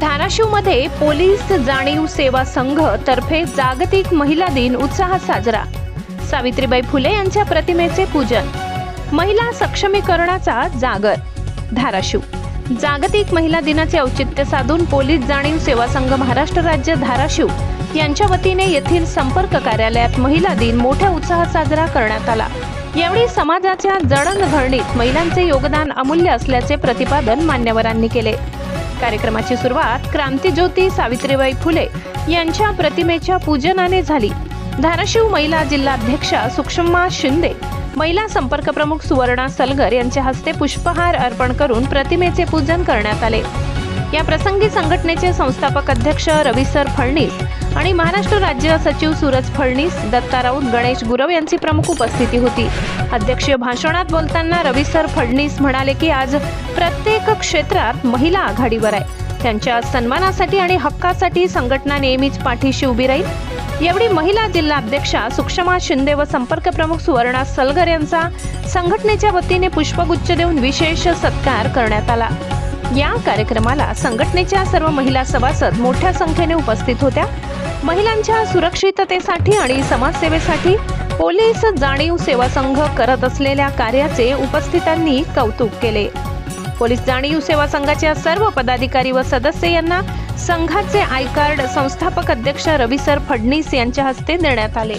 धाराशिवमध्ये पोलीस जाणीव सेवा संघ तर्फे जागतिक महिला दिन उत्साहात साजरा। सावित्रीबाई फुले यांच्या प्रतिमेचे पूजन। महिला सक्षमीकरणाचा जागर। धाराशिव जागतिक महिला दिनाचे औचित्य साधून पोलीस जाणीव सेवा संघ महाराष्ट्र राज्य धाराशिव यांच्या वतीने येथील संपर्क कार्यालयात महिला दिन मोठ्या उत्साहात साजरा करण्यात आला। यावेळी समाजाच्या जडणघडणीत महिलांचे योगदान अमूल्य असल्याचे प्रतिपादन मान्यवरांनी केले। कार्यक्रमाची सुरुवात क्रांतिज्योती सावित्रीबाई फुले यांच्या प्रतिमेच्या पूजनाने झाली। धाराशिव महिला जिल्हाध्यक्षा सुषमा शिंदे, महिला संपर्क प्रमुख सुवर्णा सलगर यांच्या हस्ते पुष्पहार अर्पण करून प्रतिमेचे पूजन करण्यात आले। या प्रसंगी संघटनेचे संस्थापक अध्यक्ष रविसर फडणीस आणि महाराष्ट्र राज्य सचिव सूरज फडणीस, दत्ता राऊत, गणेश गुरव यांची प्रमुख उपस्थिती होती। अध्यक्षीय भाषणात बोलताना रविसर फडणीस म्हणाले की आज प्रत्येक क्षेत्रात महिला आघाडीवर आहे। त्यांच्या सन्मानासाठी आणि हक्कासाठी संघटना नेहमीच पाठीशी उभी राहील। यावेळी महिला जिल्हाध्यक्षा सुषमा शिंदे व संपर्क प्रमुख सुवर्णा सलगर यांचा संघटनेच्या वतीने पुष्पगुच्छ देऊन विशेष सत्कार करण्यात आला। या कार्यक्रमाला संघटनेच्या सर्व महिला सभासद मोठ्या संख्येने उपस्थित होत्या। महिलांच्या सुरक्षिततेसाठी आणि समाजसेवेसाठी पोलीस जाणीव सेवा संघ करत असलेल्या कार्याचे उपस्थितांनी कौतुक केले। पोलीस जाणीव सेवा संघाच्या सर्व पदाधिकारी व सदस्य यांना संघाचे आय कार्ड संस्थापक अध्यक्ष रविसर फडणीस यांच्या हस्ते देण्यात आले।